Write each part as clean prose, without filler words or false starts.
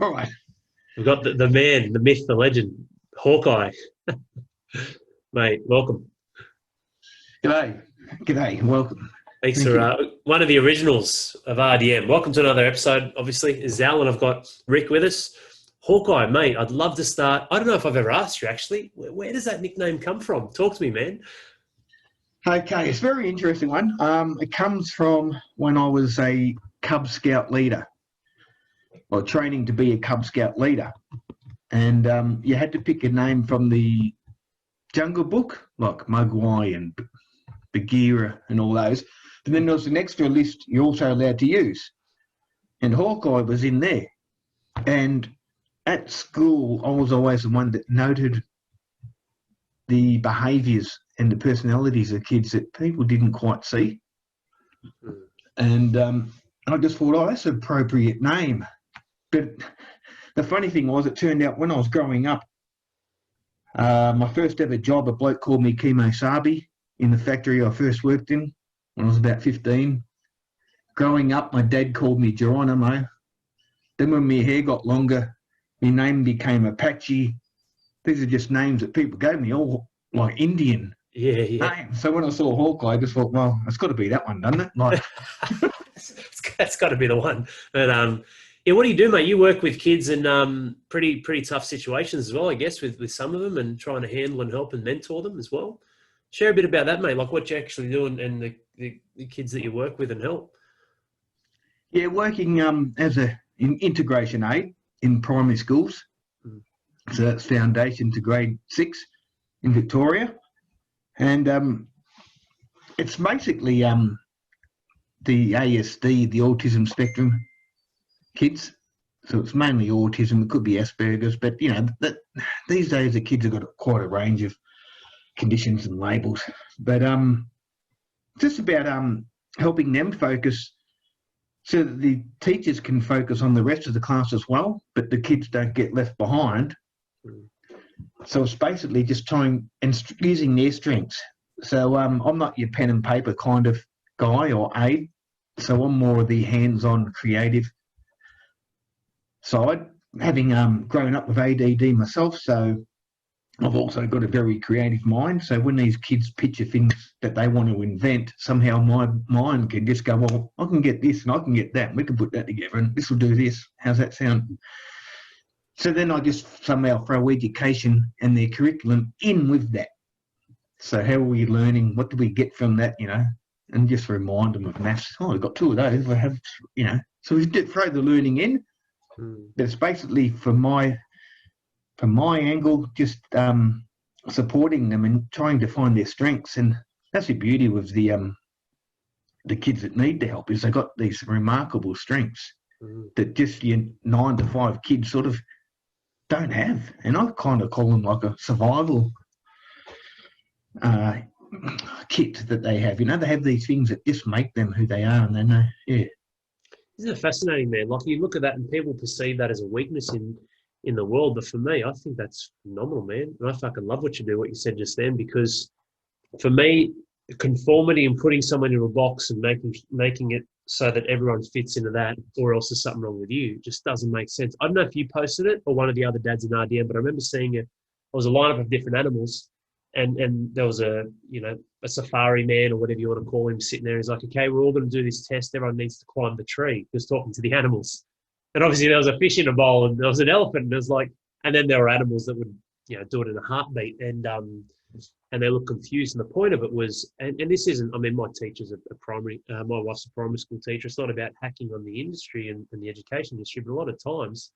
All right. We've got the man, the myth, the legend, Hawkeye. Mate, welcome. G'day. G'day. Welcome. Thanks Thank for you. one of the originals of RDM. Welcome to another episode, obviously. Is Zal, and I've got Rick with us. Hawkeye, mate, I'd love to start. I don't know if I've ever asked you, actually. Where does that nickname come from? Talk to me, man. Okay, it's a very interesting one. It comes from when I was a Cub Scout leader, or training to be a Cub Scout leader. And you had to pick a name from the Jungle Book, like Mugwai and Bagheera and all those. And then there was an extra list you're also allowed to use. And Hawkeye was in there. And at school, I was always the one that noted the behaviours and the personalities of kids that people didn't quite see. And I just thought, oh, that's an appropriate name. But the funny thing was, it turned out when I was growing up, my first ever job, a bloke called me Kimo Sabi in the factory I first worked in when I was about 15. Growing up, my dad called me Geronimo. Then when my hair got longer, my name became Apache. These are just names that people gave me, all like Indian names. So when I saw Hawkeye, I just thought, well, it's got to be that one, doesn't it? Like, it's got to be the one. But yeah, what do you do, mate? You work with kids in pretty tough situations as well, I guess, with some of them, and trying to handle and help and mentor them as well. Share a bit about that, mate, like what you actually do and the kids that you work with and help. Yeah, working as an integration aide in primary schools. So that's foundation to grade 6 in Victoria. And it's basically the ASD, the autism spectrum kids. So it's mainly autism. It could be Asperger's, but you know these days the kids have got quite a range of conditions and labels. But just about helping them focus so that the teachers can focus on the rest of the class as well, but the kids don't get left behind. So it's basically just trying and using their strengths. So I'm not your pen and paper kind of guy or aide. So I'm more of the hands-on creative side, having grown up with ADD myself. So I've also got a very creative mind. So when these kids picture things that they want to invent, somehow my mind can just go, well, I can get this and I can get that. And we can put that together and this will do this. How's that sound? So then I just somehow throw education and their curriculum in with that. So how are we learning? What do we get from that, you know? And just remind them of maths. Oh, we've got 2 of those. We have, you know. So we throw the learning in. But it's basically from my angle, just supporting them and trying to find their strengths. And that's the beauty with the kids that need the help, is they've got these remarkable strengths that just your 9 to 5 kids sort of don't have. And I kind of call them like a survival kit that they have. You know, they have these things that just make them who they are, and they know, yeah. Isn't it fascinating, man? Like you look at that and people perceive that as a weakness in the world. But for me, I think that's phenomenal, man. And I fucking love what you do, what you said just then, because for me, conformity and putting someone in a box and making it so that everyone fits into that, or else there's something wrong with you, just doesn't make sense. I don't know if you posted it or one of the other dads in RDM, but I remember seeing it. It was a lineup of different animals, and there was a safari man or whatever you want to call him sitting there. He's like, okay, we're all going to do this test. Everyone needs to climb the tree. Just talking to the animals. And obviously there was a fish in a bowl and there was an elephant, and there was like, and then there were animals that would, you know, do it in a heartbeat, and they look confused. And the point of it was, and this isn't, I mean, my teacher's a primary, my wife's a primary school teacher. It's not about hacking on the industry and the education industry, but a lot of times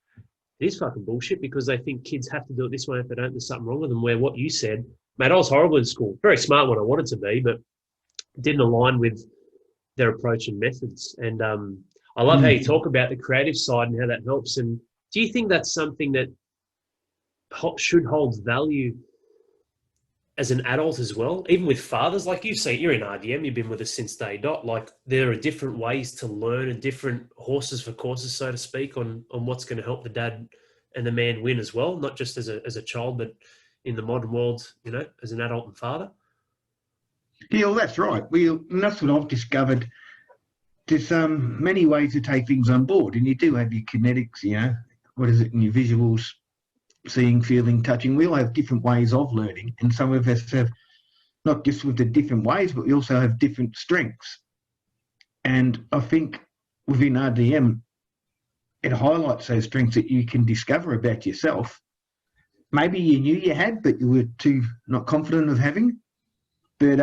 it is fucking bullshit, because they think kids have to do it this way. If they don't, there's something wrong with them. Where what you said, mate, I was horrible in school, very smart when I wanted to be, but didn't align with their approach and methods. And I love how you talk about the creative side and how that helps. And do you think that's something that should hold value as an adult as well, even with fathers? Like you say, you're in RDM, you've been with us since day dot. Like there are different ways to learn and different horses for courses, so to speak, on what's going to help the dad and the man win as well, not just as a child, but in the modern world, you know, as an adult and father. Yeah, well, that's right. And that's what I've discovered. There's many ways to take things on board, and you do have your kinetics, you know, what is it, in your visuals, seeing, feeling, touching. We all have different ways of learning, and some of us have not just with the different ways, but we also have different strengths. And I think within RDM, it highlights those strengths that you can discover about yourself. Maybe you knew you had, but you were too not confident of having. But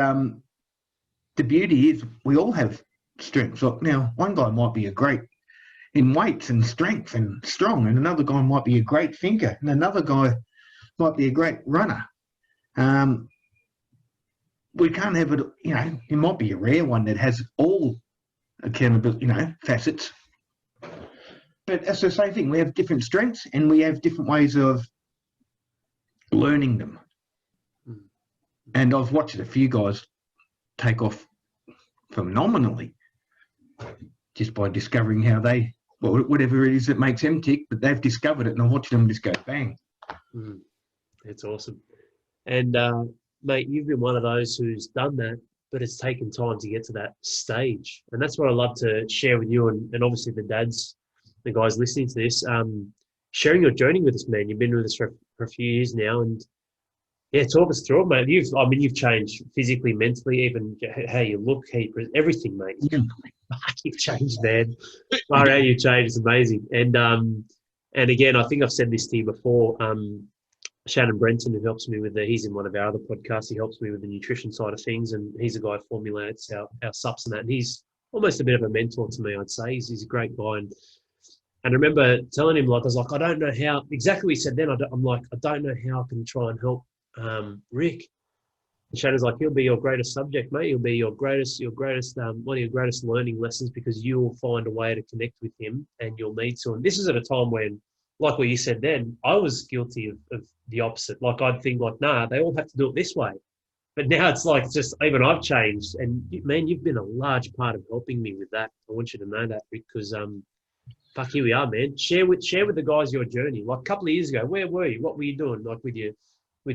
the beauty is we all have strengths. Like now, one guy might be a great in weights and strength and strong, and another guy might be a great thinker, and another guy might be a great runner. We can't have it, it might be a rare one that has all accountability, facets. But it's the same thing. We have different strengths and we have different ways of learning them. And I've watched a few guys take off phenomenally just by discovering how they, whatever it is that makes them tick, but they've discovered it and I've watched them just go bang. It's awesome. And mate, you've been one of those who's done that, but it's taken time to get to that stage. And that's what I love to share with you and obviously the dads, the guys listening to this, sharing your journey with us, man. You've been with us for a few years now, and yeah, talk us through it, mate. You've changed physically, mentally, even how you look, everything, mate. You've changed, man. How you changed is amazing. And again, I think I've said this to you before. Shannon Brenton, who helps me he's in one of our other podcasts. He helps me with the nutrition side of things, and he's a guy who formulates our subs and that. And he's almost a bit of a mentor to me, I'd say. He's a great guy. And I remember telling him, I was like, I don't know how, exactly what he said then. I'm like, I don't know how I can try and help Rick. And Shannon's like, he'll be your greatest subject, mate. He'll be your greatest, one of your greatest learning lessons, because you'll find a way to connect with him and you'll need to. And this is at a time when, like what you said then, I was guilty of the opposite. Like I'd think like, nah, they all have to do it this way. But now it's like, just even I've changed. And man, you've been a large part of helping me with that. I want you to know that, because fuck, here we are, man. Share with the guys your journey. Like a couple of years ago, where were you? What were you doing? Like with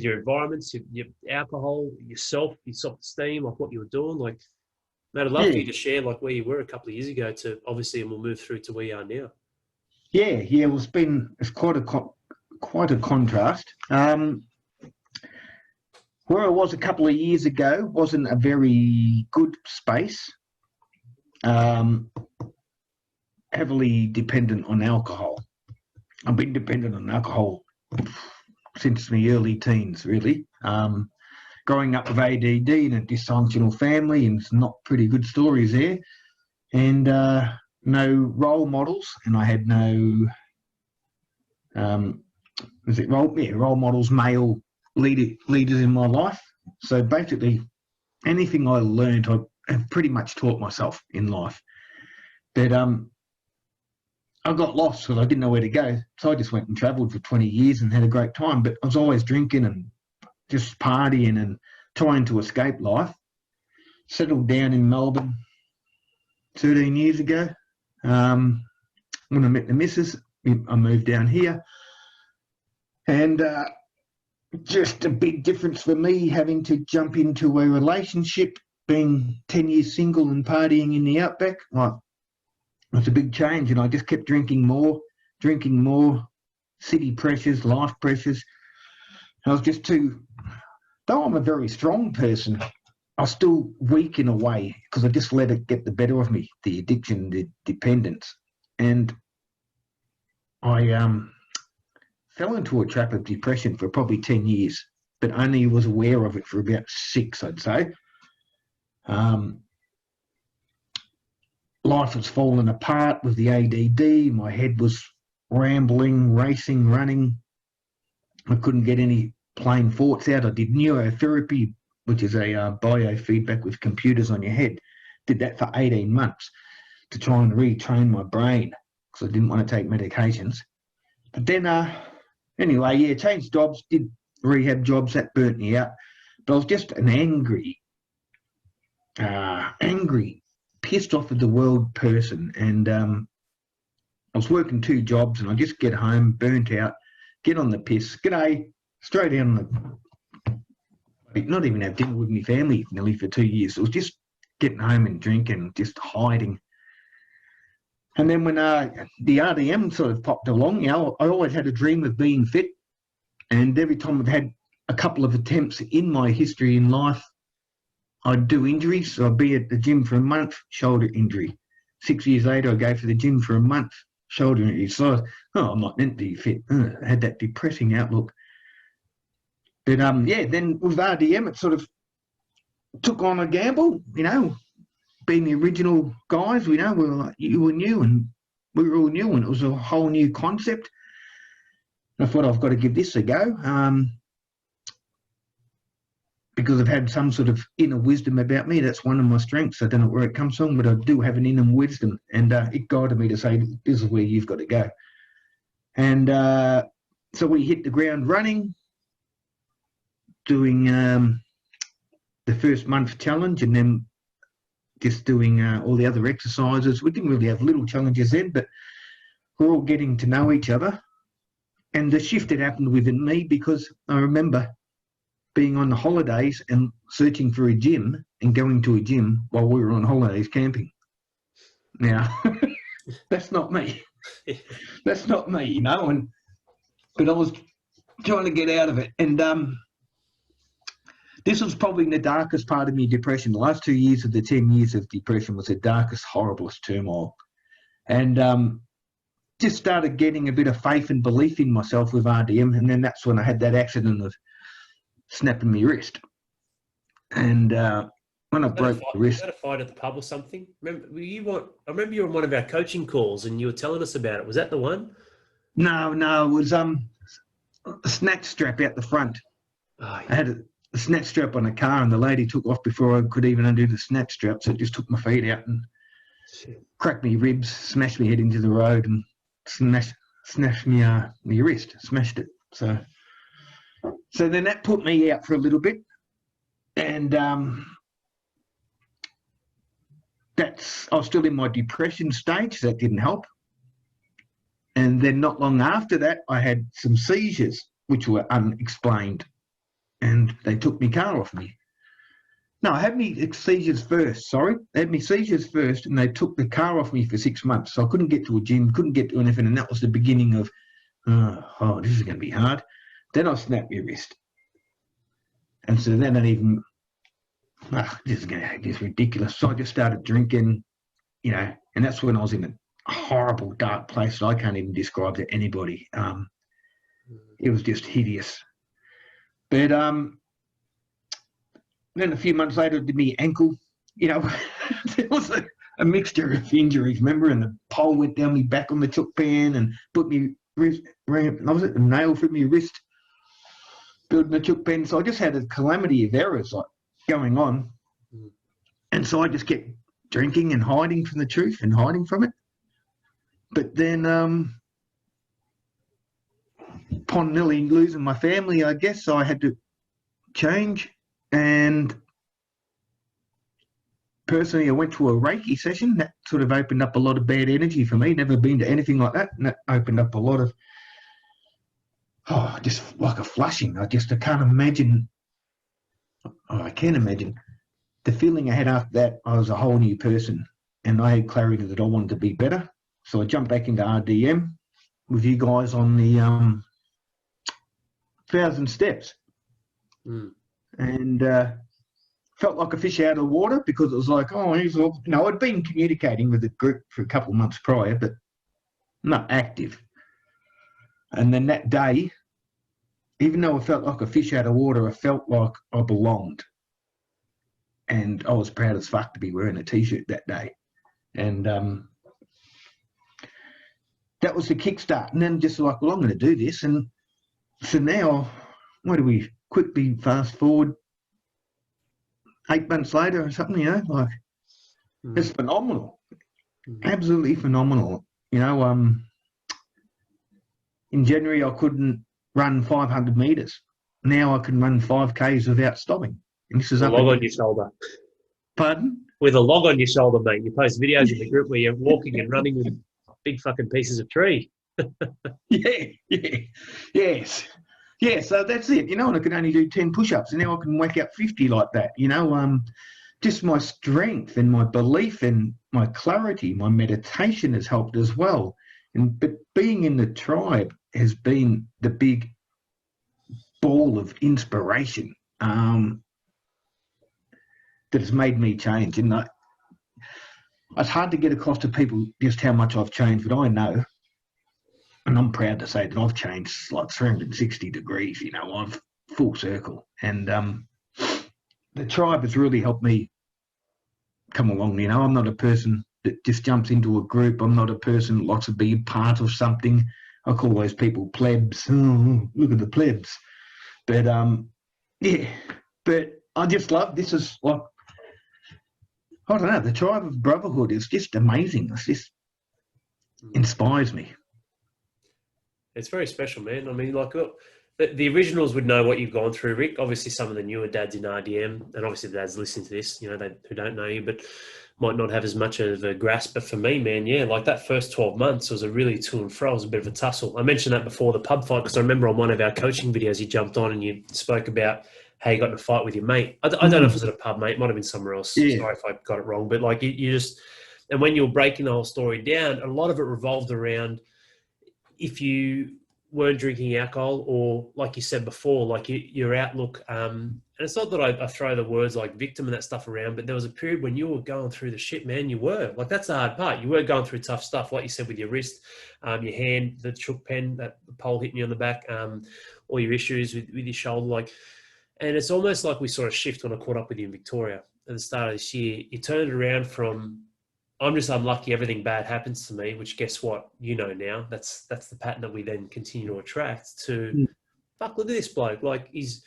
your environments, your alcohol, your self-esteem, like what you were doing. Like, mate, I'd love for you to share like where you were a couple of years ago to obviously, and we'll move through to where you are now. Yeah. Well, it's quite a contrast. Where I was a couple of years ago wasn't a very good space. Heavily dependent on alcohol. I've been dependent on alcohol since my early teens, really. Growing up with ADD in a dysfunctional family, and it's not pretty good stories there. And no role models, and I had no role models, male leaders in my life. So basically, anything I learned, I have pretty much taught myself in life. But I got lost because I didn't know where to go. So I just went and travelled for 20 years and had a great time. But I was always drinking and just partying and trying to escape life. Settled down in Melbourne 13 years ago. When I met the missus, I moved down here. And just a big difference for me having to jump into a relationship, being 10 years single and partying in the outback. It's a big change, and I just kept drinking more, city pressures, life pressures. I was just though I'm a very strong person, I was still weak in a way because I just let it get the better of me, the addiction, the dependence. And I fell into a trap of depression for probably 10 years, but only was aware of it for about 6, I'd say. Life was falling apart with the ADD. My head was rambling, racing, running. I couldn't get any plain thoughts out. I did neurotherapy, which is a biofeedback with computers on your head. Did that for 18 months to try and retrain my brain because I didn't want to take medications. But then, anyway, changed jobs, did rehab jobs. That burnt me out. But I was just an angry, pissed off at the world person, and I was working 2 jobs, and I just get home, burnt out, get on the piss, g'day, straight down not even have dinner with my family nearly for 2 years. It was just getting home and drinking, just hiding. And then when the RDM sort of popped along, I always had a dream of being fit. And every time I've had a couple of attempts in my history in life, I'd do injuries. So I'd be at the gym for a month, shoulder injury. 6 years later, I'd go to the gym for a month, shoulder injury. So, I'm not meant to be fit. I had that depressing outlook. But, then with RDM, it sort of took on a gamble, being the original guys, we were like, you were new and we were all new, and it was a whole new concept. I thought I've got to give this a go. Because I've had some sort of inner wisdom about me. That's one of my strengths. I don't know where it comes from, but I do have an inner wisdom, and it guided me to say, this is where you've got to go. And so we hit the ground running, doing the first month challenge, and then just doing all the other exercises. We didn't really have little challenges then, but we're all getting to know each other. And the shift had happened within me, because I remember being on the holidays and searching for a gym and going to a gym while we were on holidays camping. Now, that's not me. That's not me, but I was trying to get out of it. And this was probably the darkest part of my depression. The last 2 years of the 10 years of depression was the darkest, horriblest turmoil. And just started getting a bit of faith and belief in myself with RDM. And then that's when I had that accident of snapping my wrist. And when I broke the wrist... Was that a fight at the pub or something? I remember you were on one of our coaching calls and you were telling us about it. Was that the one? No, it was a snatch strap out the front. Oh, yeah. I had a snatch strap on a car, and the lady took off before I could even undo the snatch strap, so it just took my feet out and cracked me ribs, smashed me head into the road, and smashed my wrist, smashed it. So then that put me out for a little bit, and I was still in my depression stage, so that didn't help. And then not long after that, I had some seizures, which were unexplained, and they took my car off me. No, I had me seizures first, sorry. I had me seizures first, and they took the car off me for 6 months. So I couldn't get to a gym, couldn't get to anything, and that was the beginning of, this is going to be hard. Then I snapped my wrist. And so then this is ridiculous. So I just started drinking, and that's when I was in a horrible, dark place that I can't even describe to anybody. It was just hideous. But then a few months later, it did me ankle. There was a mixture of injuries, remember? And the pole went down me back on the chook pan and put me wrist, a nail through my wrist, building the chook pan. So I just had a calamity of errors going on. And so I just kept drinking and hiding from the truth and hiding from it. But then upon nearly losing my family, I guess, I had to change. And personally, I went to a Reiki session. That sort of opened up a lot of bad energy for me. Never been to anything like that. And that opened up a lot of, just like a flushing. I can't imagine. I can't imagine the feeling I had after that. I was a whole new person, and I had clarity that I wanted to be better. So I jumped back into RDM with you guys on the 1,000 steps. And felt like a fish out of water, because it was like, I'd been communicating with the group for a couple of months prior, but not active. And then that day, even though I felt like a fish out of water, I felt like I belonged. And I was proud as fuck to be wearing a T-shirt that day. And that was the kickstart. And then just like, well, I'm going to do this. And so now, what do we quickly fast forward 8 months later or something, it's phenomenal. Absolutely phenomenal. In January, I couldn't run 500 metres. Now I can run 5Ks without stopping. And this is a log on your shoulder. Pardon? With a log on your shoulder, mate. You post videos in the group where you're walking and running with big fucking pieces of tree. Yes. Yeah, so that's it, and I could only do 10 push-ups, and now I can whack out 50 like that, just my strength and my belief and my clarity, my meditation has helped as well. But being in the tribe has been the big ball of inspiration that has made me change. And it's hard to get across to people just how much I've changed, but I know, and I'm proud to say that I've changed like 360 degrees. I've full circle. And the tribe has really helped me come along. I'm not a person that just jumps into a group. I'm not a person that likes to be a part of something. I call those people plebs. Oh, look at the plebs. But yeah, but I just love, this is like, I don't know, the tribe of brotherhood is just amazing. It just inspires me. It's very special, man. I mean, like, look, the originals would know what you've gone through, Rick. Obviously, some of the newer dads in RDM, and obviously the dads listening to this, who don't know you, but might not have as much of a grasp. But for me, man, yeah, like that first 12 months was a really to and fro. It was a bit of a tussle. I mentioned that before the pub fight because I remember on one of our coaching videos you jumped on and you spoke about how you got in a fight with your mate. I don't know if it was at a pub, mate. It might have been somewhere else. Yeah. Sorry if I got it wrong. But like you just, and when you were breaking the whole story down, a lot of it revolved around if you weren't drinking alcohol or, like you said before, like your outlook. And it's not that I throw the words like victim and that stuff around, but there was a period when you were going through the shit, man. You were. Like, that's the hard part. You were going through tough stuff, like you said, with your wrist, your hand, the chook pen, that pole hitting you on the back, all your issues with your shoulder. Like, and it's almost like we sort of shift when I caught up with you in Victoria at the start of this year. You turned it around from, I'm just unlucky, everything bad happens to me, which guess what? Now, that's the pattern that we then continue to attract to, fuck, look at this bloke. Like, he's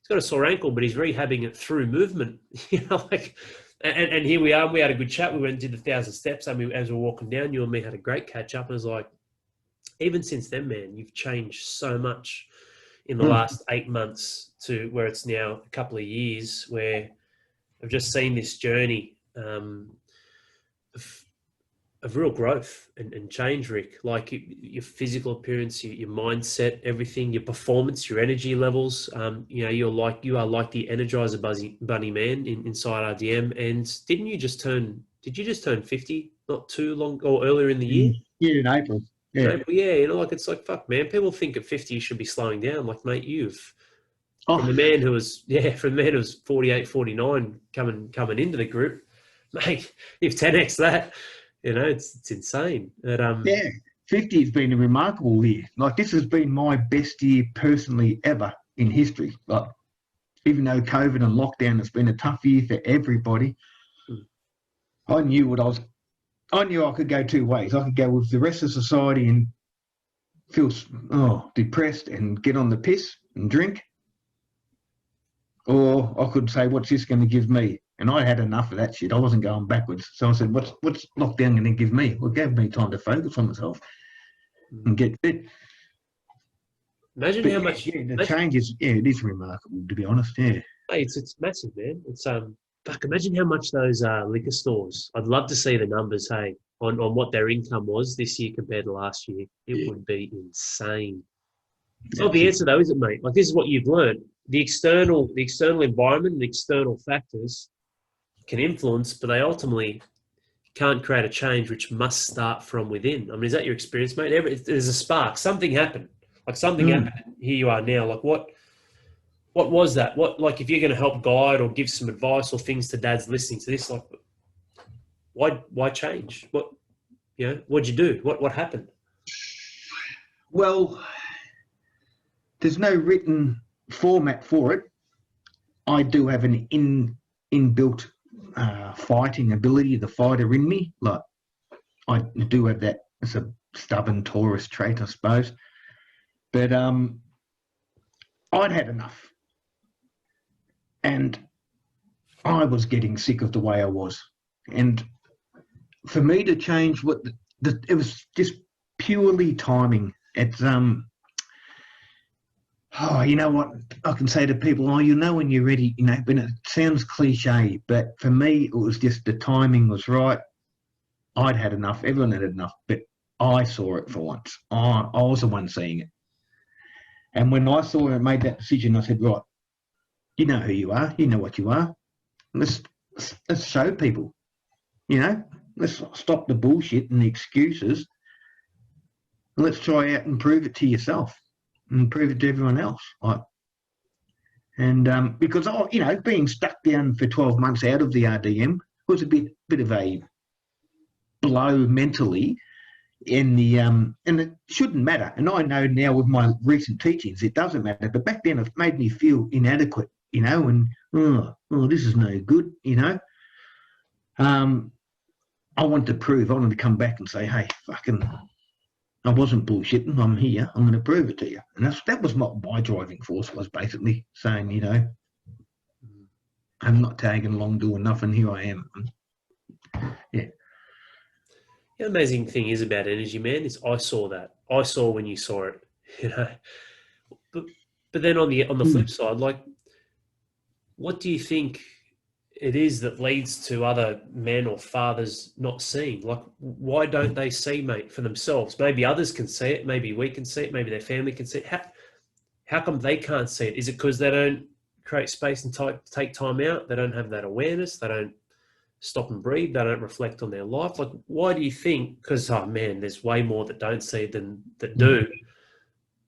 got a sore ankle, but he's rehabbing it through movement. Like, and here we are. We had a good chat. We went and did 1,000 steps. I mean, as we were walking down, you and me had a great catch up. And I was like, even since then, man, you've changed so much in the last 8 months to where it's now a couple of years, where I've just seen this journey of real growth and change, Rick. Like your physical appearance, your mindset, everything, your performance, your energy levels. You are like the Energizer Bunny man inside RDM. And did you just turn 50 not too long or earlier in the year? Yeah, in April. Yeah. April, yeah. Like, it's like, fuck, man. People think at 50 you should be slowing down. Like, mate, from the man who was 48, 49 coming into the group, mate, you've 10x that. It's insane. But, 50 has been a remarkable year. Like, this has been my best year personally ever in history. Like, even though COVID and lockdown has been a tough year for everybody, I knew I could go two ways. I could go with the rest of society and feel depressed and get on the piss and drink, or I could say, what's this going to give me? And I had enough of that shit. I wasn't going backwards. So I said, what's lockdown going to give me? Well, it gave me time to focus on myself and get fit. Imagine how much... the change is, it is remarkable, to be honest, yeah. Hey, it's massive, man. It's, fuck, imagine how much those liquor stores... I'd love to see the numbers, hey, on what their income was this year compared to last year. It would be insane. It's not the answer, though, is it, mate? Like, this is what you've learned. The external environment and external factors can influence, but they ultimately can't create a change which must start from within. I mean, is that your experience, mate? There's a spark. Something happened. Like, something happened. Here you are now. Like, what was that? Like, if you're going to help guide or give some advice or things to dads listening to this, like, why change? What'd you do? What happened? Well, there's no written format for it. I do have an inbuilt fighting ability, the fighter in me. Like, I do have that as a stubborn Taurus trait, I suppose. But I'd had enough. And I was getting sick of the way I was. And for me to change, it was just purely timing. It's you know what I can say to people? When you're ready, but it sounds cliche, but for me, it was just the timing was right. I'd had enough. Everyone had enough, but I saw it for once. I was the one seeing it. And when I saw it and made that decision, I said, right, you know who you are. You know what you are. Let's show people, let's stop the bullshit and the excuses. And let's try out and prove it to yourself and prove it to everyone else. Because being stuck down for 12 months out of the RDM was a bit of a blow mentally. And it shouldn't matter. And I know now with my recent teachings, it doesn't matter. But back then, it made me feel inadequate, and this is no good, I want to prove. I want to come back and say, hey, fucking, I wasn't bullshitting. I'm here. I'm going to prove it to you. And that was my driving force, was basically saying, I'm not tagging along doing nothing. Here I am. Yeah. The amazing thing is about energy, man, is I saw that. I saw when you saw it, But then on the flip side, like, what do you think it is that leads to other men or fathers not seeing? Like, why don't they see, mate, for themselves? Maybe others can see it. Maybe we can see it. Maybe their family can see it. How come they can't see it? Is it because they don't create space and take time out? They don't have that awareness. They don't stop and breathe. They don't reflect on their life. Like, why do you think? Because, oh man, there's way more that don't see it than that do.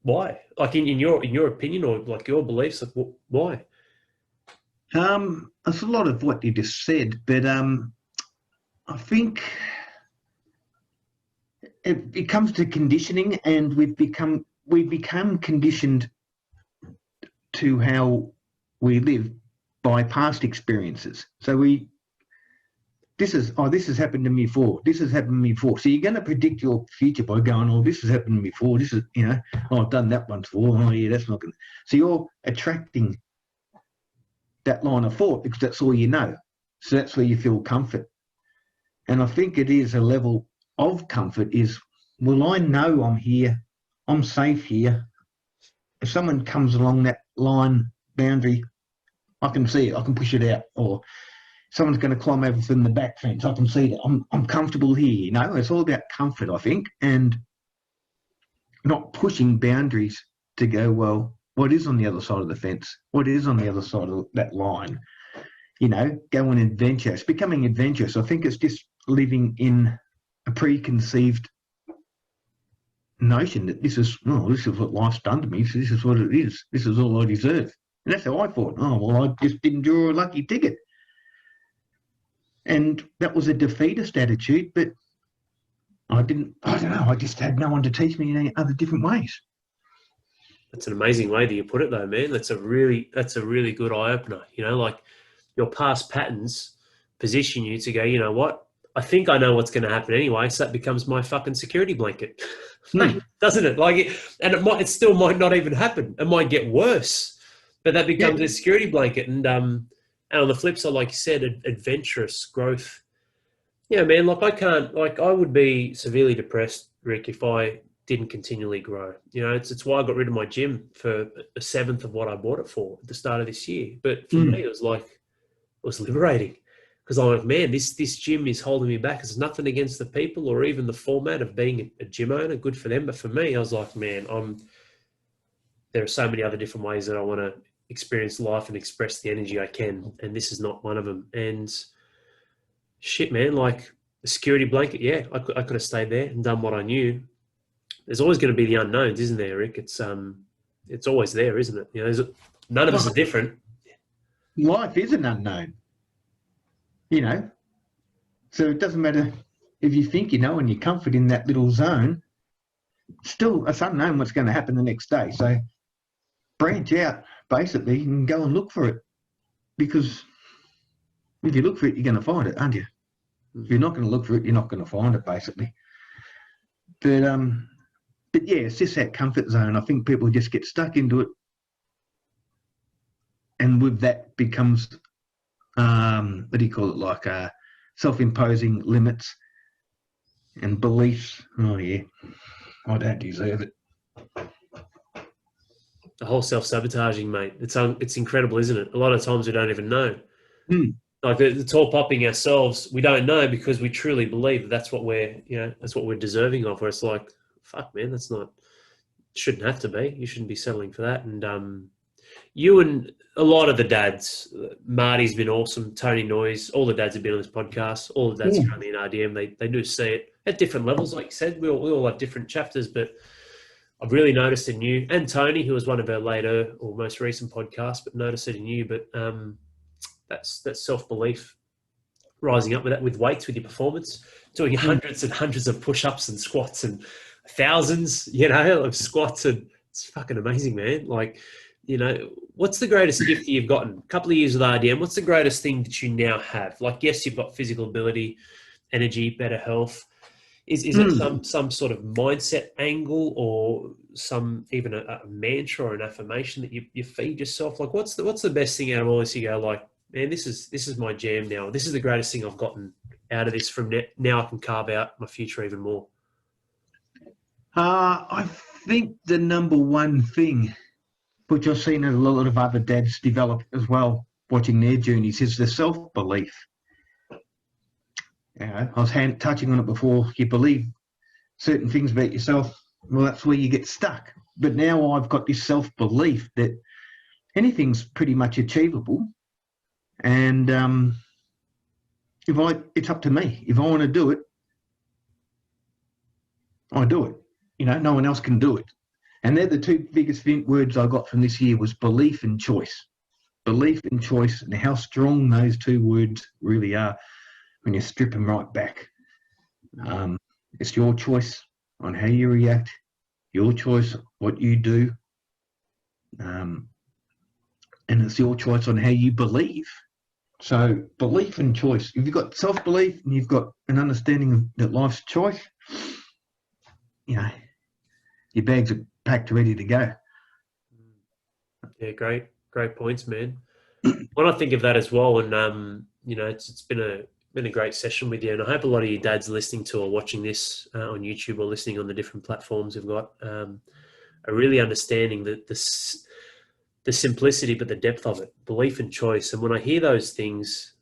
Why? Like, in your opinion, or like your beliefs, like, why? It's a lot of what you just said, but I think it comes to conditioning, and we've become conditioned to how we live by past experiences. So this has happened to me before. This has happened to me before. So you're going to predict your future by going, oh, this has happened to me before. This is, oh, I've done that once before. Oh, yeah, that's not going to. So you're attracting that line of thought because that's all you know. So that's where you feel comfort. And I think it is a level of comfort is, well, I know I'm here. I'm safe here. If someone comes along that line boundary, I can see it. I can push it out. Or someone's going to climb over from the back fence, I can see that. I'm comfortable here, It's all about comfort, I think, and not pushing boundaries to go, well, what is on the other side of the fence? What is on the other side of that line? Going adventurous, becoming adventurous. I think it's just living in a preconceived notion that this is what life's done to me, so this is what it is. This is all I deserve. And that's how I thought. Oh, well, I just didn't draw a lucky ticket. And that was a defeatist attitude, but I don't know, I just had no one to teach me in any other different ways. That's an amazing way that you put it, though, man. That's a really good eye-opener. Like, your past patterns position you to go, you know what? I think I know what's going to happen anyway, so that becomes my fucking security blanket. Doesn't it? Like, it still might not even happen. It might get worse, but that becomes a security blanket. And on the flip side, like you said, adventurous growth. Yeah, man, I would be severely depressed, Rick, if I didn't continually grow. It's why I got rid of my gym for a seventh of what I bought it for at the start of this year. But for me, it was liberating, because I'm like, man, this gym is holding me back. It's nothing against the people or even the format of being a gym owner. Good for them. But for me, I was like, man, there are so many other different ways that I want to experience life and express the energy I can, and this is not one of them. And shit, man, like the security blanket, I could have stayed there and done what I knew. There's always going to be the unknowns, isn't there, Rick? It's always there, isn't it? None of us are different. Life is an unknown, so it doesn't matter if you think and you're comfort in that little zone. Still, it's unknown what's going to happen the next day. So branch out, basically, and go and look for it, because if you look for it, you're going to find it, aren't you? If you're not going to look for it, you're not going to find it, basically. But yeah, it's just that comfort zone. I think people just get stuck into it, and with that becomes what do you call it, like self-imposing limits and beliefs. Oh yeah, I don't deserve it. The whole self-sabotaging, mate. It's incredible, isn't it? A lot of times we don't even know. Like the tall popping ourselves, we don't know because we truly believe that's what we're deserving of. Where it's like, fuck, man, shouldn't have to be. You shouldn't be settling for that. And you and a lot of the dads, Marty's been awesome, Tony Noyes, all the dads have been on this podcast, all the dads Yeah. currently in RDM, they do see it at different levels, like you said. We all have different chapters, but I've really noticed in you, and Tony, who was one of our later or most recent podcasts, but noticed it in you. But that's self-belief, rising up with weights, with your performance, doing hundreds and hundreds of push-ups and squats and thousands, of squats, and it's fucking amazing, man. Like, what's the greatest gift you've gotten? A couple of years with RDM, what's the greatest thing that you now have? Like, yes, you've got physical ability, energy, better health. Is it some sort of mindset angle, or some even a mantra or an affirmation that you feed yourself? Like, what's the best thing out of all this? You go like, man, this is my jam now. This is the greatest thing I've gotten out of this. From now, I can carve out my future even more. I think the number one thing, which I've seen a lot of other dads develop as well, watching their journeys, is the self-belief. I was touching on it before. You believe certain things about yourself, well, that's where you get stuck. But now I've got this self-belief that anything's pretty much achievable, and it's up to me. If I want to do it, I do it. No one else can do it. And they're the two biggest words I got from this year, was belief and choice. Belief and choice, and how strong those two words really are when you strip them right back. It's your choice on how you react, your choice what you do, and it's your choice on how you believe. So belief and choice. If you've got self-belief and you've got an understanding that life's a choice, your bags are packed ready to go. Yeah, great points, man. When I think of that as well, and it's been a great session with you, and I hope a lot of you dads listening to or watching this on YouTube or listening on the different platforms have got are really understanding the simplicity, but the depth of it, belief and choice. And when I hear those things,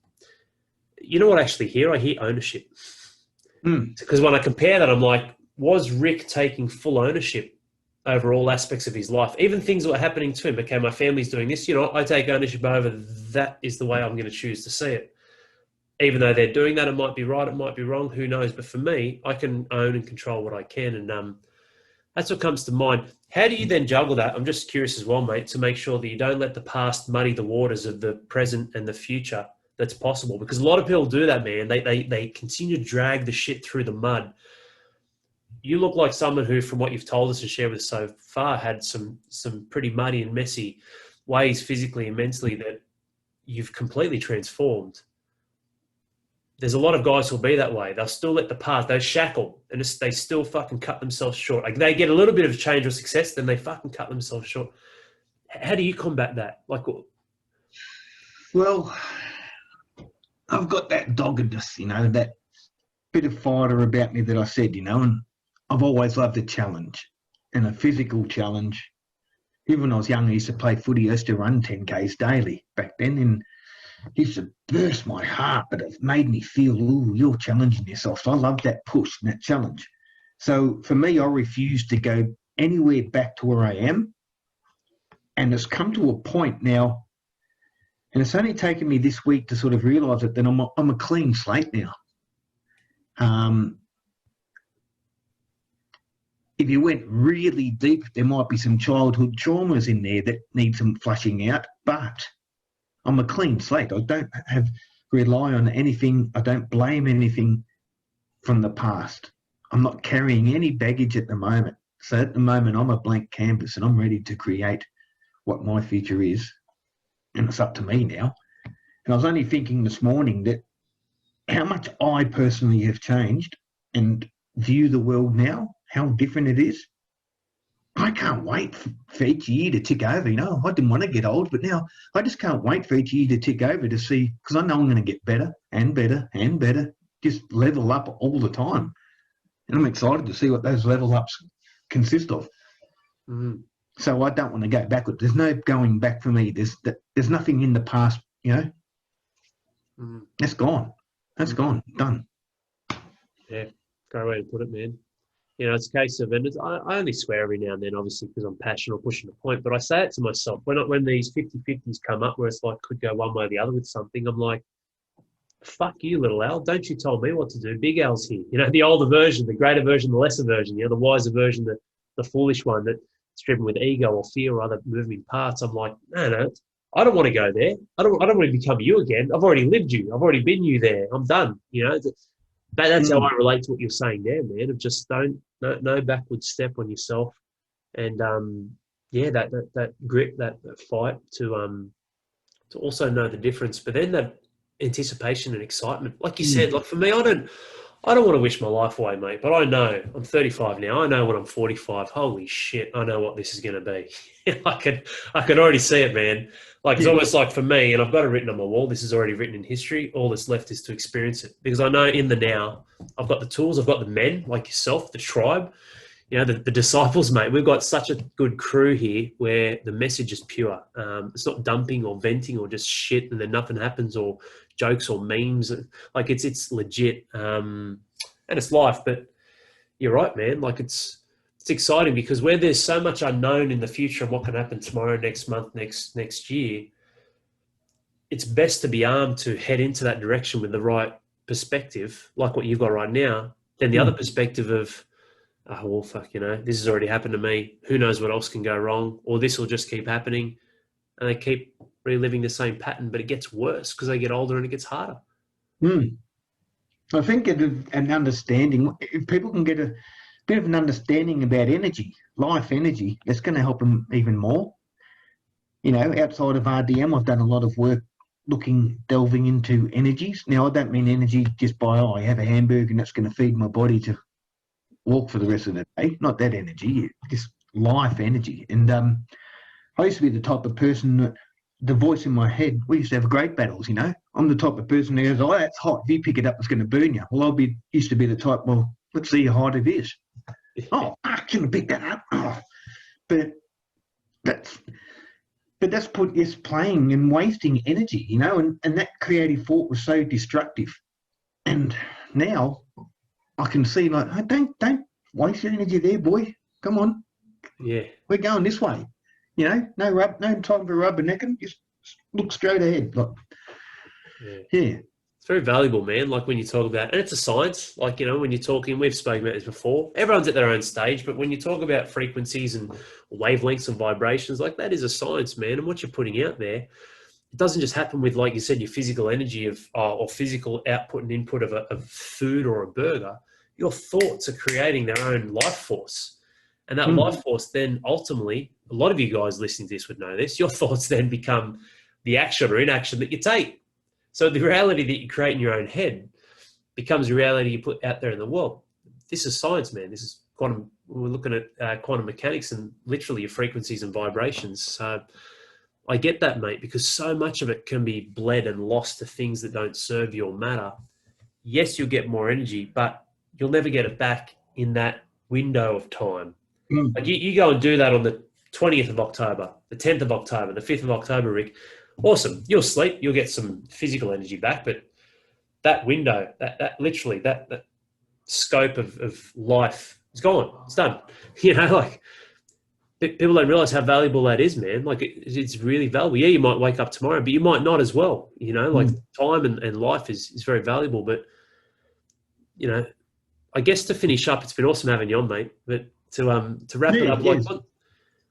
you know what I actually hear? I hear ownership. Because when I compare that, I'm like, was Rick taking full ownership over all aspects of his life? Even things that were happening to him. Okay, my family's doing this. I take ownership over. That is the way I'm going to choose to see it. Even though they're doing that, it might be right, it might be wrong, who knows? But for me, I can own and control what I can. And that's what comes to mind. How do you then juggle that? I'm just curious as well, mate, to make sure that you don't let the past muddy the waters of the present and the future that's possible. Because a lot of people do that, man. They continue to drag the shit through the mud. You look like someone who, from what you've told us and shared with us so far, had some pretty muddy and messy ways physically and mentally that you've completely transformed. There's a lot of guys who'll be that way. They'll still let the past, they shackle, and they still fucking cut themselves short. Like, they get a little bit of change or success, then they fucking cut themselves short. How do you combat that? Like, well, I've got that doggedness, that bit of fighter about me that I said, and I've always loved a challenge, and a physical challenge. Even when I was young, I used to play footy. I used to run 10Ks daily back then, and it used to burst my heart, but it made me feel, ooh, you're challenging yourself. So I loved that push and that challenge. So for me, I refuse to go anywhere back to where I am. And it's come to a point now, and it's only taken me this week to sort of realise it, that I'm a clean slate now. If you went really deep, there might be some childhood traumas in there that need some flushing out, but I'm a clean slate. I don't rely on anything. I don't blame anything from the past. I'm not carrying any baggage at the moment. So at the moment, I'm a blank canvas, and I'm ready to create what my future is. And it's up to me now. And I was only thinking this morning that how much I personally have changed and view the world now, how different it is. I can't wait for each year to tick over. I didn't want to get old, but now I just can't wait for each year to tick over to see, because I know I'm going to get better and better and better, just level up all the time. And I'm excited to see what those level ups consist of. So I don't want to go backward. There's no going back for me. There's nothing in the past, That's gone. That's gone. Done. Yeah, great way to put it, man. You know, it's a case of, and I only swear every now and then, obviously, because I'm passionate or pushing the point, but I say it to myself. When these 50-50s come up where it's like, could go one way or the other with something, I'm like, fuck you, little Al. Don't you tell me what to do. Big Al's here. You know, the older version, the greater version, the lesser version, you know, the wiser version, the foolish one that's driven with ego or fear or other moving parts. I'm like, no, I don't want to go there. I don't want to become you again. I've already lived you. I've already been you there. I'm done. You know, that's how I relate to what you're saying there, man. Of just no backward step on yourself, and that grit, that fight to also know the difference. But then that anticipation and excitement, like you said, like for me, I don't want to wish my life away, mate. But I know I'm 35 now. I know when I'm 45, holy shit, I know what this is going to be. I could already see it, man. Like it's almost like for me, and I've got it written on my wall. This is already written in history. All that's left is to experience it, because I know in the now, I've got the tools. I've got the men like yourself, the tribe. You know, the disciples, mate. We've got such a good crew here where the message is pure. It's not dumping or venting or just shit and then nothing happens, or jokes or memes. Like it's legit, and it's life. But you're right, man. Like it's exciting because where there's so much unknown in the future and what can happen tomorrow, next month, next year, it's best to be armed to head into that direction with the right perspective, like what you've got right now, than the other perspective of, oh, well, fuck, you know, this has already happened to me. Who knows what else can go wrong? Or this will just keep happening. And they keep reliving the same pattern, but it gets worse because they get older and it gets harder. I think an understanding, if people can get a bit of an understanding about energy, life energy, it's going to help them even more. You know, outside of RDM, I've done a lot of work delving into energies. Now, I don't mean energy just by, I have a hamburger and that's going to feed my body to walk for the rest of the day. Not that energy, just life energy. And I used to be the type of person that the voice in my head, we used to have great battles, you know. I'm the type of person who goes, oh, that's hot. If you pick it up, it's going to burn you. Well, used to be the type, well, let's see how hot it is. Oh, I can pick that up. Oh. But that's playing and wasting energy, you know, and that creative thought was so destructive. And now I can see, like, hey, don't waste your energy there, boy. Come on. Yeah. We're going this way. You know, no time for rubbernecking. Just look straight ahead. Like, yeah. It's very valuable, man. Like when you talk about, and it's a science, like, you know, when you're talking, we've spoken about this before, everyone's at their own stage, but when you talk about frequencies and wavelengths and vibrations, like that is a science, man. And what you're putting out there, it doesn't just happen with, like you said, your physical energy of or physical output and input of food or a burger. Your thoughts are creating their own life force. And that life force then ultimately, a lot of you guys listening to this would know this, your thoughts then become the action or inaction that you take. So the reality that you create in your own head becomes a reality you put out there in the world. This is science, man. This is quantum. We're looking at quantum mechanics and literally your frequencies and vibrations. So I get that, mate, because so much of it can be bled and lost to things that don't serve you or matter. Yes, you'll get more energy, but you'll never get it back in that window of time. Like you go and do that on the 20th of October, the 10th of October, the 5th of October, Rick. Awesome. You'll sleep. You'll get some physical energy back, but that window, that literally, that scope of life is gone. It's done. You know, like people don't realize how valuable that is, man. Like it's really valuable. Yeah, you might wake up tomorrow, but you might not as well. You know, like time and life is very valuable. But, you know, I guess to finish up, it's been awesome having you on, mate. But to wrap it up, like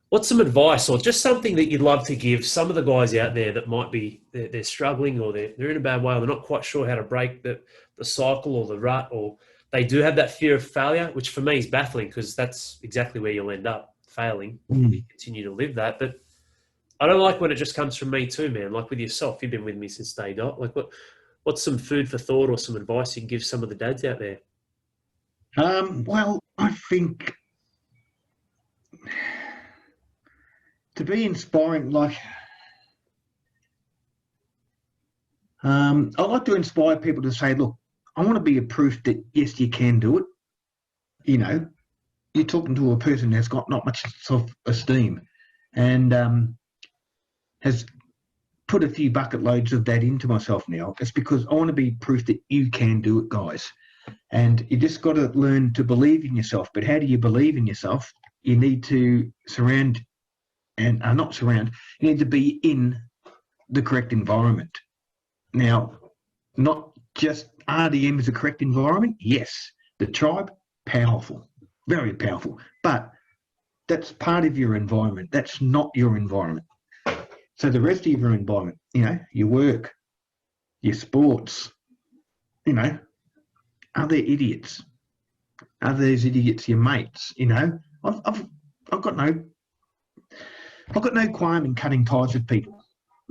what's some advice or just something that you'd love to give some of the guys out there that might be they're struggling or they're in a bad way or they're not quite sure how to break the cycle or the rut, or they do have that fear of failure, which for me is baffling because that's exactly where you'll end up, failing. You continue to live that. But I don't like when it just comes from me too, man. Like with yourself, you've been with me since day dot. Like what's some food for thought or some advice you can give some of the dads out there? Well, I think to be inspiring, like I like to inspire people to say, look, I want to be a proof that yes, you can do it. You know, you're talking to a person that's got not much self-esteem and has put a few bucket loads of that into myself now. It's because I want to be proof that you can do it, guys. And you just got to learn to believe in yourself. But how do you believe in yourself? You need to surround and not surround, you need to be in the correct environment. Now, not just RDM is the correct environment. Yes, the tribe, powerful, very powerful. But that's part of your environment. That's not your environment. So the rest of your environment, your work, your sports, are there idiots? Are those idiots your mates? I've got no qualm in cutting ties with people.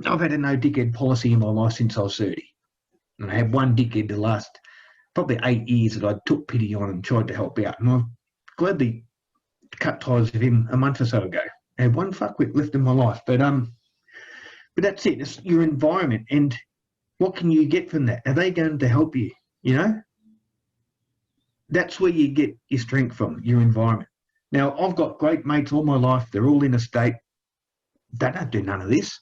I've had a no dickhead policy in my life since I was 30. And I had one dickhead the last probably 8 years that I took pity on and tried to help out. And I've gladly cut ties with him a month or so ago. I had one fuckwit left in my life. But that's it. It's your environment. And what can you get from that? Are they going to help you? That's where you get your strength from, your environment. Now, I've got great mates all my life. They're all in a state. They don't do none of this,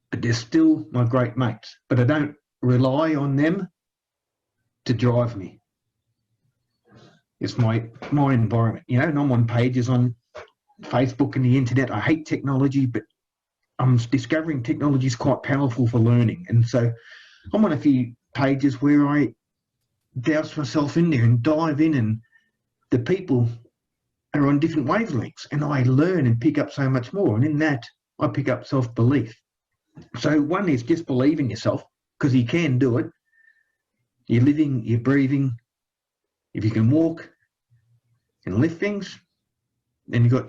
but they're still my great mates. But I don't rely on them to drive me. It's my environment, and I'm on pages on Facebook and the internet. I hate technology, but I'm discovering technology is quite powerful for learning. And so I'm on a few pages where I douse myself in there and dive in, and the people are on different wavelengths, and I learn and pick up so much more. And in that, I pick up self-belief. So one is just believe in yourself, because you can do it. You're living, you're breathing. If you can walk and lift things, then you've got,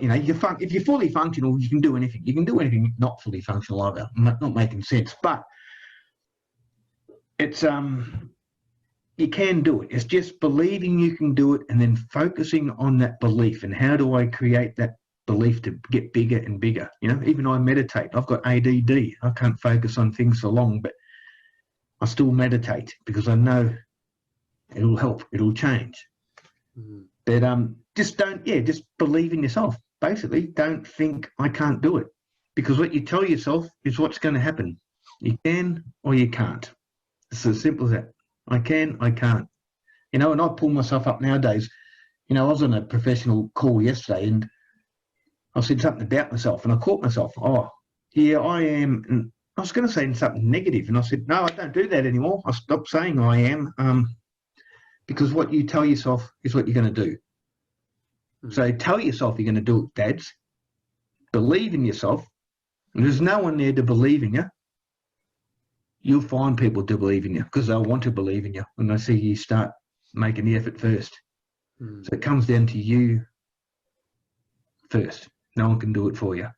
if you're fully functional, you can do anything. You can do anything not fully functional either. Not making sense, but it's you can do it. It's just believing you can do it and then focusing on that belief. And how do I create that belief to get bigger and bigger? Even I meditate. I've got ADD. I can't focus on things for long, but I still meditate because I know it'll help. It'll change. Mm. But just believe in yourself. Basically, don't think I can't do it, because what you tell yourself is what's going to happen. You can or you can't. It's as simple as that. I can, I can't. And I pull myself up nowadays. I was on a professional call yesterday and I said something about myself and I caught myself. Oh, yeah, I am. And I was going to say something negative and I said, no, I don't do that anymore. I stopped saying I am because what you tell yourself is what you're going to do. So tell yourself you're going to do it, dads. Believe in yourself. And there's no one there to believe in you. You'll find people to believe in you because they'll want to believe in you when they see you start making the effort first. So it comes down to you first. No one can do it for you.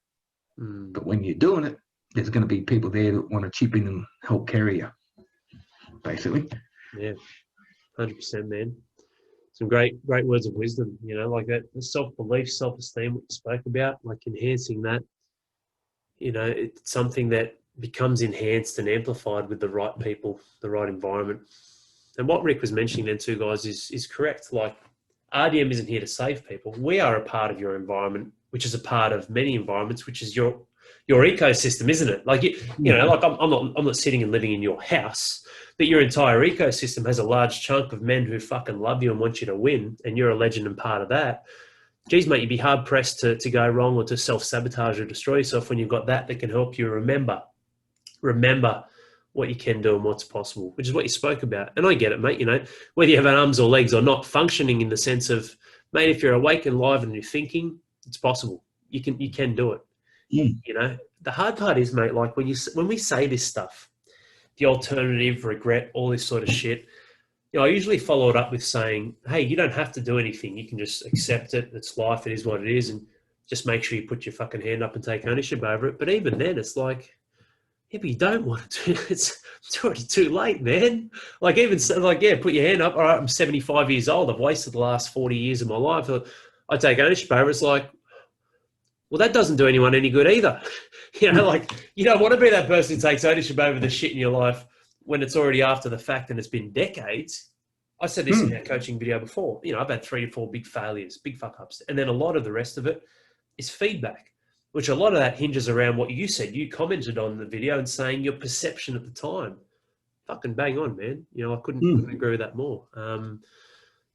But when you're doing it, there's going to be people there that want to chip in and help carry you, basically. Yeah, 100%, man. Some great words of wisdom, like that, the self-belief, self-esteem, what you spoke about, like enhancing that. It's something that becomes enhanced and amplified with the right people, the right environment. And what Rick was mentioning then too, guys, is correct. Like, RDM isn't here to save people. We are a part of your environment, which is a part of many environments, which is your ecosystem, isn't it? Like, like I'm not sitting and living in your house, but your entire ecosystem has a large chunk of men who fucking love you and want you to win, and you're a legend and part of that. Geez, mate, you'd be hard pressed to go wrong or to self-sabotage or destroy yourself when you've got that can help you remember what you can do and what's possible, which is what you spoke about. And I get it, mate, whether you have arms or legs or not, functioning in the sense of, mate, if you're awake and live and you're thinking, it's possible. You can do it. The hard part is, mate, like when we say this stuff, the alternative, regret, all this sort of shit, I usually follow it up with saying, hey, you don't have to do anything. You can just accept it. It's life. It is what it is. And just make sure you put your fucking hand up and take ownership over it. But even then, it's like, yeah, but you don't want to do it. It's already too late, man. Like, even like, yeah, put your hand up. All right, I'm 75 years old. I've wasted the last 40 years of my life. I take ownership over it. It's like, well, that doesn't do anyone any good either. Like, you don't want to be that person who takes ownership over the shit in your life when it's already after the fact and it's been decades. I said this in our coaching video before. I've had 3 to 4 big failures, big fuck-ups. And then a lot of the rest of it is feedback, which a lot of that hinges around what you said. You commented on the video and saying your perception at the time. Fucking bang on, man. I couldn't agree with that more.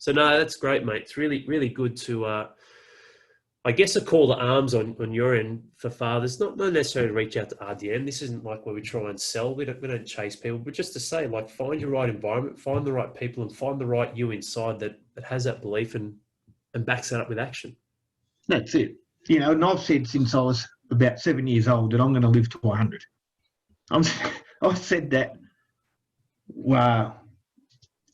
So no, that's great, mate. It's really, really good to, I guess, a call to arms on your end for fathers. Not necessarily to reach out to RDM. This isn't like where we try and sell. We don't chase people, but just to say, like, find your right environment, find the right people, and find the right you inside that has that belief and backs that up with action. That's it. You know, and I've said since I was about 7 years old that I'm going to live to 100. I've said that, wow,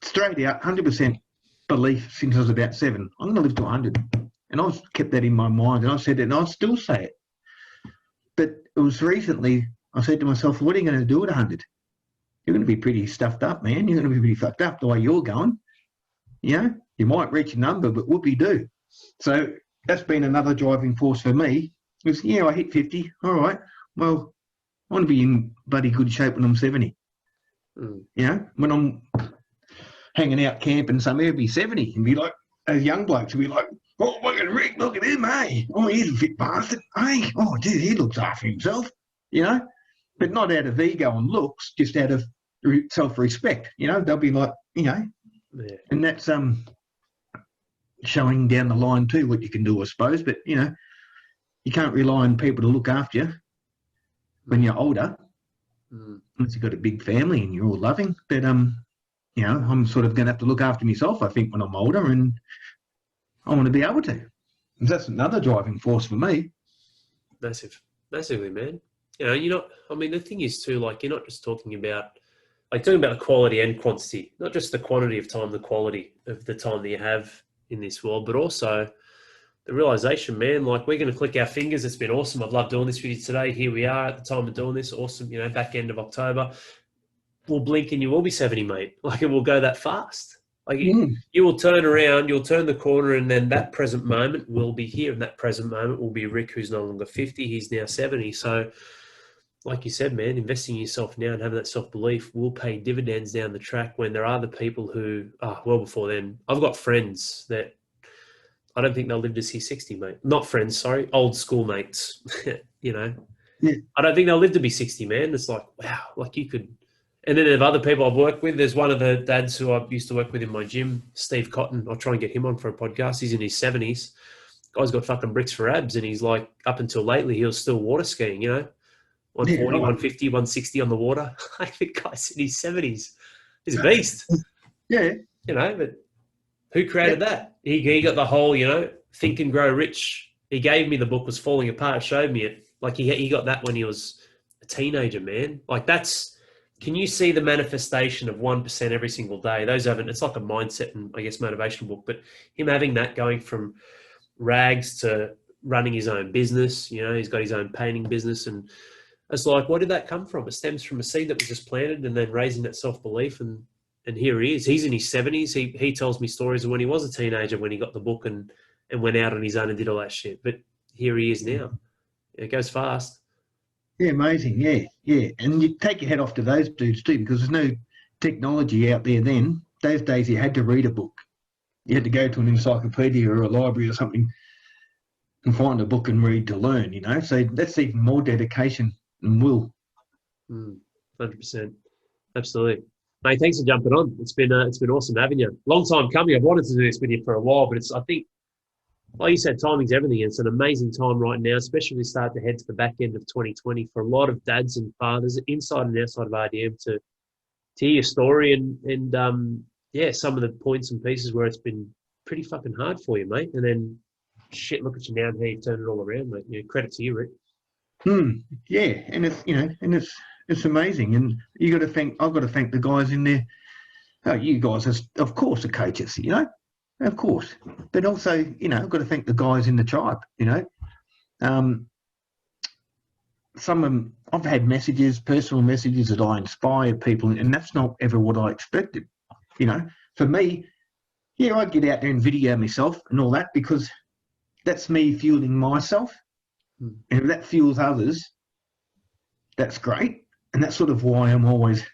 straight out, 100% belief since I was about 7. I'm going to live to 100. And I've kept that in my mind, and I've said it, and I still say it. But it was recently, I said to myself, what are you going to do at 100? You're going to be pretty stuffed up, man. You're going to be pretty fucked up the way you're going. You know, you might reach a number, but whoopie-do. So that's been another driving force for me. Is, I hit 50. All right, well, I want to be in bloody good shape when I'm 70. You know, when I'm hanging out camping somewhere, be 70 and be like, as young blokes will be like, oh, look at Rick, look at him, hey. Oh, he's a fit bastard, hey. Oh, dude, he looks after himself, you know. But not out of ego and looks, just out of self-respect, you know. They'll be like, and that's showing down the line too what you can do, I suppose. But, you can't rely on people to look after you when you're older, unless you've got a big family and you're all loving. But, I'm sort of going to have to look after myself, I think, when I'm older, and I want to be able to. That's another driving force for me. Massively, man. The thing is too, like, you're not just talking about, like, talking about the quality and quantity, not just the quantity of time, the quality of the time that you have in this world, but also the realization, man, like, we're going to click our fingers. It's been awesome. I've loved doing this with you today. Here we are at the time of doing this. Awesome. Back end of October, we'll blink and you will be 70, mate. Like, it will go that fast. Like, you will turn around, you'll turn the corner, and then that present moment will be here. And that present moment will be Rick, who's no longer 50. He's now 70. So, like you said, man, investing in yourself now and having that self-belief will pay dividends down the track when there are the people who, well before then. I've got friends that I don't think they'll live to see 60, mate. Not friends, sorry, old schoolmates, Yeah. I don't think they'll live to be 60, man. It's like, wow, like, you could. And then there are other people I've worked with. There's one of the dads who I used to work with in my gym, Steve Cotton. I'll try and get him on for a podcast. He's in his 70s. Guy's got fucking bricks for abs, and he's like, up until lately, he was still water skiing, 140, 150, 160 on the water. I think guy's in his 70s. He's a beast. Yeah. But who created that? He got the whole, Think and Grow Rich. He gave me the book, was falling apart, showed me it. Like, he got that when he was a teenager, man. Like, can you see the manifestation of 1% every single day? It's like a mindset and, I guess, motivational book, but him having that going from rags to running his own business, he's got his own painting business, and it's like, where did that come from? It stems from a seed that was just planted and then raising that self-belief, and here he is. He's in his 70s. He tells me stories of when he was a teenager, when he got the book and went out on his own and did all that shit. But here he is now. It goes fast. Yeah, amazing. Yeah. And you take your head off to those dudes too, because there's no technology out there then. Those days you had to read a book. You had to go to an encyclopedia or a library or something and find a book and read to learn, So that's even more dedication and will. 100%. Absolutely. Mate, thanks for jumping on. It's been awesome having you. Long time coming. I've wanted to do this with you for a while, but I think, like you said, timing's everything. It's an amazing time right now, especially as we start to head to the back end of 2020 for a lot of dads and fathers inside and outside of RDM to hear your story and some of the points and pieces where it's been pretty fucking hard for you, mate. And then, shit, look at you now and how you've turned it all around, mate. Credit to you, Rick. Yeah, and it's amazing. And I've got to thank the guys in there. Oh, you guys, of course, are coaches, Of course, but also, I've got to thank the guys in the tribe, Some of them, I've had personal messages that I inspire people, and that's not ever what I expected, For me, I get out there and video myself and all that because that's me fueling myself. And if that fuels others, that's great. And that's sort of why I'm always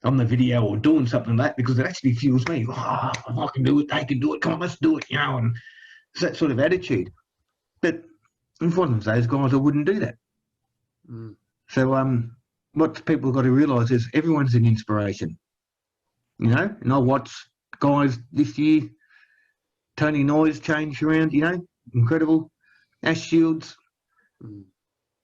on the video or doing something like that, because it actually fuels me. Oh, I can do it, they can do it, come on, let's do it, and it's that sort of attitude. But if one of those guys, I wouldn't do that. So what people have got to realise is everyone's an inspiration, And I watch guys this year Tony Noyes changed around, incredible. Ash Shields.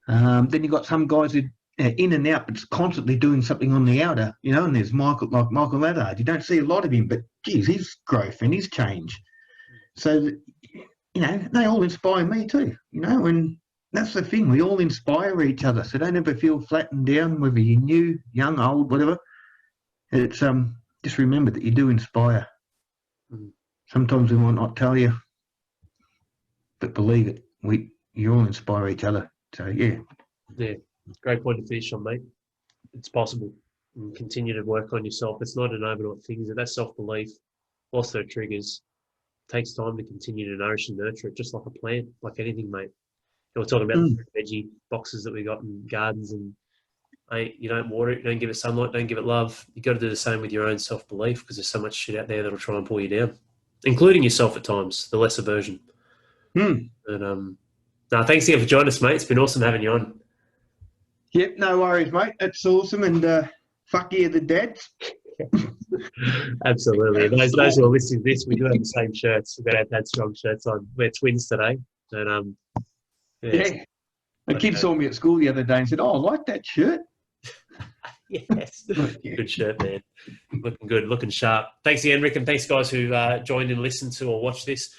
Then you got some guys who in and out, but it's constantly doing something on the outer, and there's Michael Laddard. You don't see a lot of him, but geez, his growth and his change. So, they all inspire me too, and that's the thing. We all inspire each other. So don't ever feel flattened down, whether you're new, young, old, whatever. It's just remember that you do inspire. Sometimes we might not tell you, but believe it, you all inspire each other. So yeah. Yeah, great point to finish on, mate. It's possible. And continue to work on yourself. It's not an overnight thing. That self-belief, whilst there are triggers, takes time to continue to nourish and nurture it, just like a plant, like anything, mate. And we're talking about the veggie boxes that we got in gardens, and you don't water it, you don't give it sunlight, don't give it love. You got to do the same with your own self-belief, because there's so much shit out there that'll try and pull you down, including yourself at times, the lesser version. But thanks again for joining us, mate. It's been awesome having you on. Yep, no worries, mate. That's awesome, and fuck yeah, the dads. Absolutely. Those who are listening to this, we do have the same shirts. We've got our Dad Strong shirts on. We're twins today. And yeah. A kid saw me at school the other day and said, "Oh, I like that shirt." Yes. Good shirt, man. Looking good, looking sharp. Thanks again, Rick, and thanks, guys, who joined and listened to or watched this.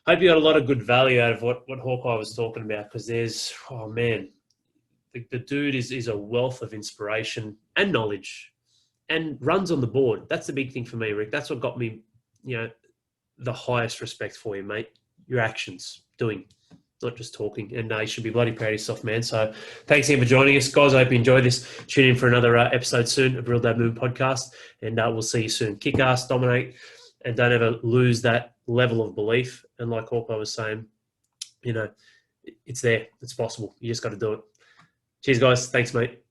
Hope you got a lot of good value out of what Hawkeye was talking about, because there's, the dude is a wealth of inspiration and knowledge and runs on the board. That's the big thing for me, Rick. That's what got me, the highest respect for you, mate. Your actions, doing, not just talking. And you should be bloody proud of yourself, man. So thanks again for joining us, guys. I hope you enjoyed this. Tune in for another episode soon of Real Dad Movement Podcast, and we'll see you soon. Kick ass, dominate, and don't ever lose that level of belief. And like Hawkeye was saying, it's there. It's possible. You just got to do it. Cheers, guys. Thanks, mate.